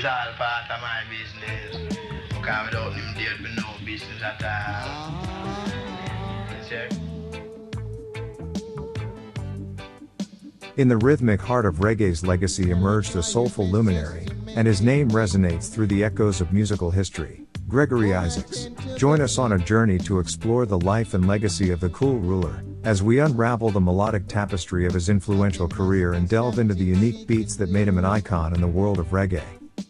is all part of my business. Because without him, there'd be no business at all. Check. In the rhythmic heart of reggae's legacy emerged a soulful luminary, and his name resonates through the echoes of musical history. Gregory Isaacs. Join us on a journey to explore the life and legacy of the cool ruler, as we unravel the melodic tapestry of his influential career and delve into the unique beats that made him an icon in the world of reggae.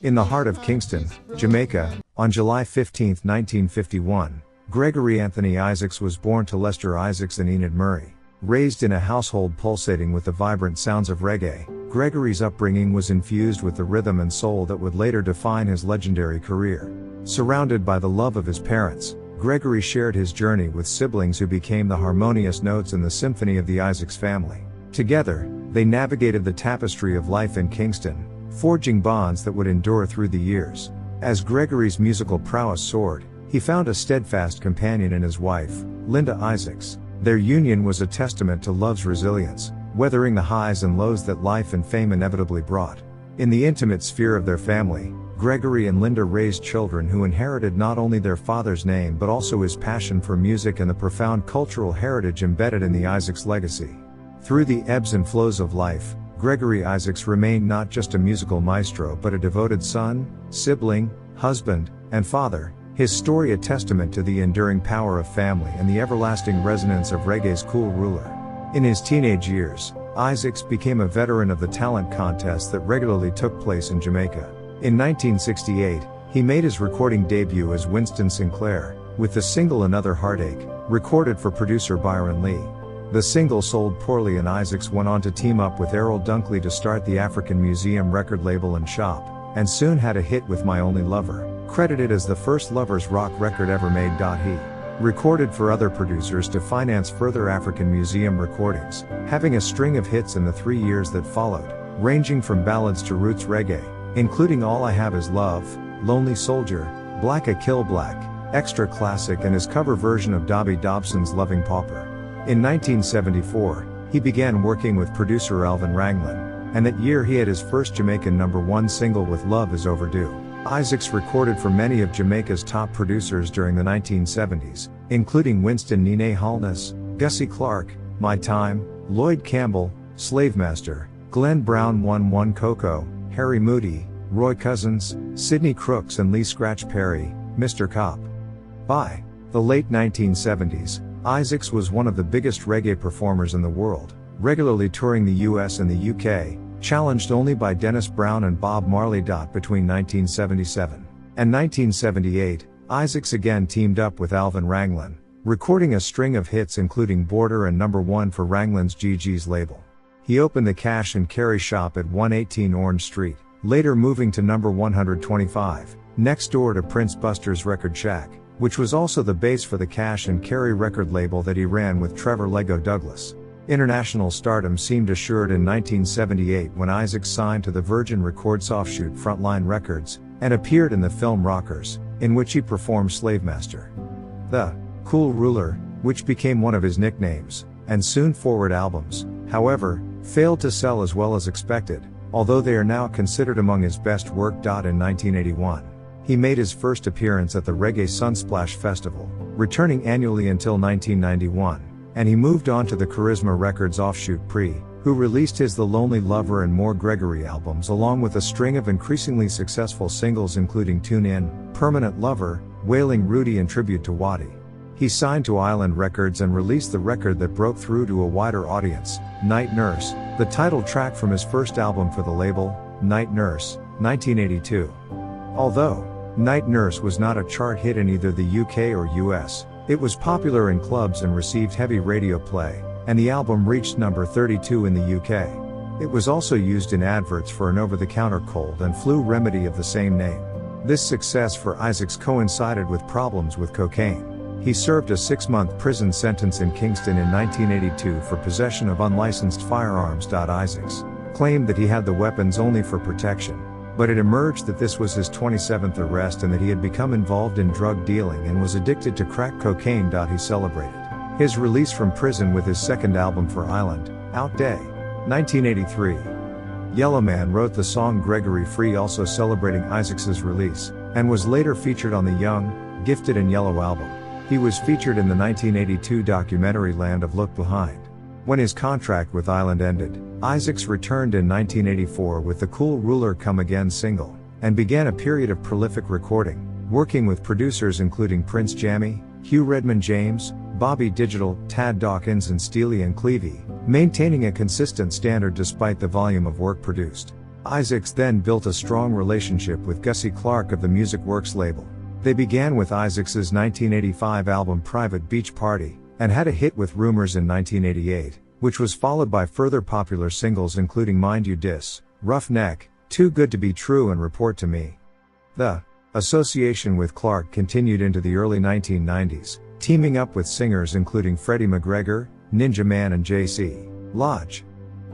In the heart of Kingston, Jamaica, on July 15, 1951, Gregory Anthony Isaacs was born to Lester Isaacs and Enid Murray. Raised in a household pulsating with the vibrant sounds of reggae, Gregory's upbringing was infused with the rhythm and soul that would later define his legendary career. Surrounded by the love of his parents, Gregory shared his journey with siblings who became the harmonious notes in the symphony of the Isaacs family. Together, they navigated the tapestry of life in Kingston, forging bonds that would endure through the years. As Gregory's musical prowess soared, he found a steadfast companion in his wife, Linda Isaacs. Their union was a testament to love's resilience, weathering the highs and lows that life and fame inevitably brought. In the intimate sphere of their family, Gregory and Linda raised children who inherited not only their father's name but also his passion for music and the profound cultural heritage embedded in the Isaacs legacy. Through the ebbs and flows of life, Gregory Isaacs remained not just a musical maestro but a devoted son, sibling, husband, and father, his story a testament to the enduring power of family and the everlasting resonance of reggae's cool ruler. In his teenage years, Isaacs became a veteran of the talent contests that regularly took place in Jamaica. In 1968, he made his recording debut as Winston Sinclair, with the single Another Heartache, recorded for producer Byron Lee. The single sold poorly and Isaacs went on to team up with Errol Dunkley to start the African Museum record label and shop, and soon had a hit with My Only Lover, credited as the first lovers rock record ever made. He recorded for other producers to finance further African Museum recordings, having a string of hits in the 3 years that followed, ranging from ballads to roots reggae, including All I Have Is Love, Lonely Soldier, Black a Kill Black, Extra Classic and his cover version of Dobby Dobson's Loving Pauper. In 1974, he began working with producer Alvin Ranglin, and that year he had his first Jamaican #1 single with Love Is Overdue. Isaacs recorded for many of Jamaica's top producers during the 1970s, including Winston Nene Holness, Gussie Clarke, My Time, Lloyd Campbell, Slavemaster, Glenn Brown 11 Coco, Harry Moody, Roy Cousins, Sidney Crooks and Lee Scratch Perry, Mr. Cop. By the late 1970s, Isaacs was one of the biggest reggae performers in the world, regularly touring the US and the UK, challenged only by Dennis Brown and Bob Marley. Between 1977 and 1978, Isaacs again teamed up with Alvin Ranglin, recording a string of hits including Border and #1 for Ranglin's GG's label. He opened the Cash and Carry shop at 118 Orange Street, later moving to number 125, next door to Prince Buster's Record Shack, which was also the base for the Cash and Carry record label that he ran with Trevor Lego Douglas. International stardom seemed assured in 1978 when Isaacs signed to the Virgin Records offshoot Frontline Records, and appeared in the film Rockers, in which he performed Slavemaster. The Cool Ruler, which became one of his nicknames, and soon forward albums, however, failed to sell as well as expected, although they are now considered among his best work. In 1981, he made his first appearance at the Reggae Sunsplash Festival, returning annually until 1991. And he moved on to the Charisma Records offshoot Pre, who released his The Lonely Lover and more Gregory albums along with a string of increasingly successful singles including Tune In, Permanent Lover, Wailing Rudy and Tribute to Waddy. He signed to Island Records and released the record that broke through to a wider audience, Night Nurse, the title track from his first album for the label, Night Nurse, 1982. Although Night Nurse was not a chart hit in either the UK or US, it was popular in clubs and received heavy radio play, and the album reached number 32 in the UK. It was also used in adverts for an over-the-counter cold and flu remedy of the same name. This success for Isaacs coincided with problems with cocaine. He served a 6-month prison sentence in Kingston in 1982 for possession of unlicensed firearms. Isaacs claimed that he had the weapons only for protection, but it emerged that this was his 27th arrest and that he had become involved in drug dealing and was addicted to crack cocaine. He celebrated his release from prison with his second album for Island, Out Day, 1983. Yellowman wrote the song Gregory Free, also celebrating Isaacs' release, and was later featured on the Young, Gifted and Yellow album. He was featured in the 1982 documentary Land of Look Behind. When his contract with Island ended, Isaacs returned in 1984 with the Cool Ruler Come Again single, and began a period of prolific recording, working with producers including Prince Jammy, Hugh Redman James, Bobby Digital, Tad Dawkins and Steely and Clevie, maintaining a consistent standard despite the volume of work produced. Isaacs then built a strong relationship with Gussie Clarke of the Music Works label. They began with Isaacs' 1985 album Private Beach Party, and had a hit with Rumors in 1988, which was followed by further popular singles including Mind You Dis, Rough Neck, Too Good to Be True and Report to Me. The association with Clarke continued into the early 1990s, teaming up with singers including Freddie McGregor, Ninja Man and J.C. Lodge.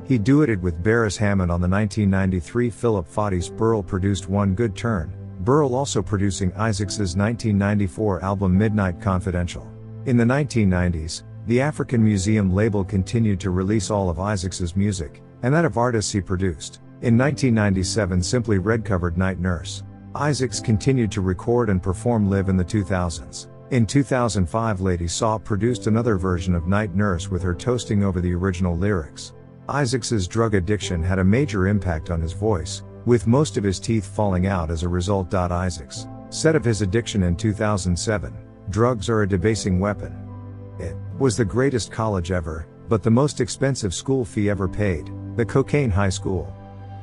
He duetted with Beres Hammond on the 1993 Philip Foddy's Burrell-produced One Good Turn, Burrell also producing Isaacs' 1994 album Midnight Confidential. In the 1990s, the African Museum label continued to release all of Isaacs' music, and that of artists he produced. In 1997 Simply Red covered Night Nurse. Isaacs continued to record and perform live in the 2000s. In 2005 Lady Saw produced another version of Night Nurse with her toasting over the original lyrics. Isaacs' drug addiction had a major impact on his voice, with most of his teeth falling out as a result. Isaacs said of his addiction in 2007, "Drugs are a debasing weapon. It was the greatest college ever, but the most expensive school fee ever paid, the cocaine high school.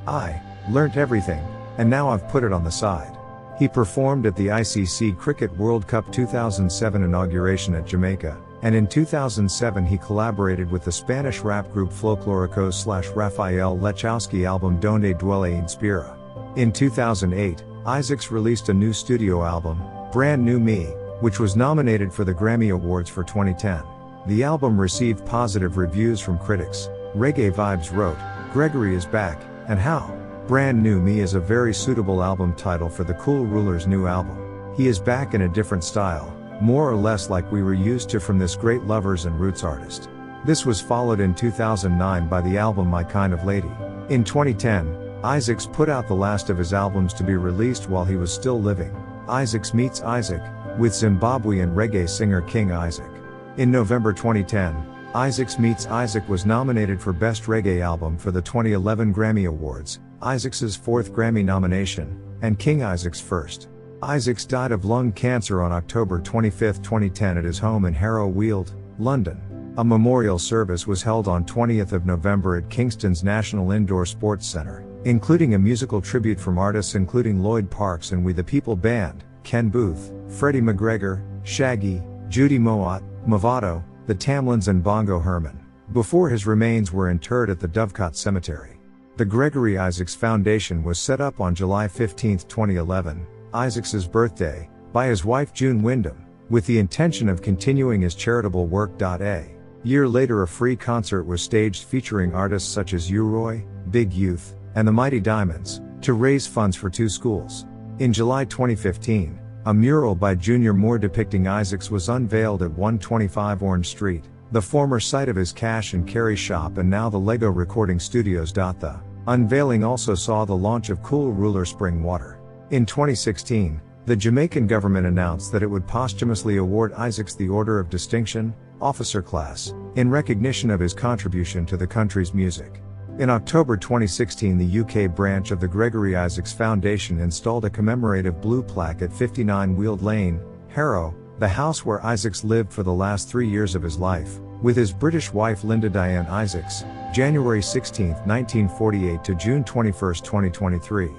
I learnt everything, and now I've put it on the side." He performed at the ICC Cricket World Cup 2007 inauguration at Jamaica, and in 2007 he collaborated with the Spanish rap group Folklóricos/Rafael Lechowski album Donde Duele Inspira. In 2008, Isaacs released a new studio album, Brand New Me, which was nominated for the Grammy Awards for 2010. The album received positive reviews from critics. Reggae Vibes wrote, "Gregory is back, and how? Brand New Me is a very suitable album title for the Cool Ruler's new album. He is back in a different style, more or less like we were used to from this great lovers and roots artist." This was followed in 2009 by the album My Kind of Lady. In 2010, Isaacs put out the last of his albums to be released while he was still living, Isaacs Meets Isaac, with Zimbabwean reggae singer King Isaac. In November 2010, Isaacs Meets Isaac was nominated for Best Reggae Album for the 2011 Grammy Awards, Isaacs' fourth Grammy nomination, and King Isaac's first. Isaacs died of lung cancer on October 25, 2010 at his home in Harrow Weald, London. A memorial service was held on 20th of November at Kingston's National Indoor Sports Centre, including a musical tribute from artists including Lloyd Parks and We the People Band, Ken Booth, Freddie McGregor, Shaggy, Judy Mowatt, Movado, the Tamlins and Bongo Herman, before his remains were interred at the Dovecot Cemetery. The Gregory Isaacs Foundation was set up on July 15, 2011, Isaacs' birthday, by his wife June Wyndham, with the intention of continuing his charitable work. A year later a free concert was staged featuring artists such as U-Roy, Big Youth, and the Mighty Diamonds, to raise funds for two schools. In July 2015, a mural by Junior Moore depicting Isaacs was unveiled at 125 Orange Street, the former site of his cash and carry shop and now the Lego Recording Studios. The unveiling also saw the launch of Cool Ruler Spring Water. In 2016, the Jamaican government announced that it would posthumously award Isaacs the Order of Distinction, Officer Class, in recognition of his contribution to the country's music. In October 2016 the UK branch of the Gregory Isaacs Foundation installed a commemorative blue plaque at 59 Weald Lane, Harrow, the house where Isaacs lived for the last 3 years of his life, with his British wife Linda Diane Isaacs, January 16, 1948 to June 21, 2023.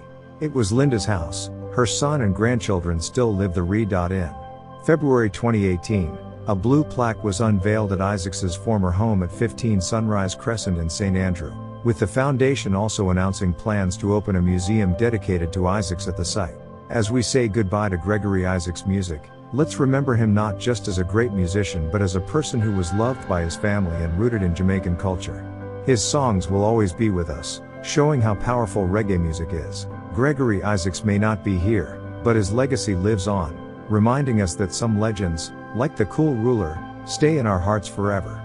It was Linda's house. Her son and grandchildren still live the in. February 2018, a blue plaque was unveiled at Isaacs' former home at 15 Sunrise Crescent in St. Andrew, with the foundation also announcing plans to open a museum dedicated to Isaacs at the site. As we say goodbye to Gregory Isaacs' music, let's remember him not just as a great musician but as a person who was loved by his family and rooted in Jamaican culture. His songs will always be with us, showing how powerful reggae music is. Gregory Isaacs may not be here, but his legacy lives on, reminding us that some legends, like the Cool Ruler, stay in our hearts forever.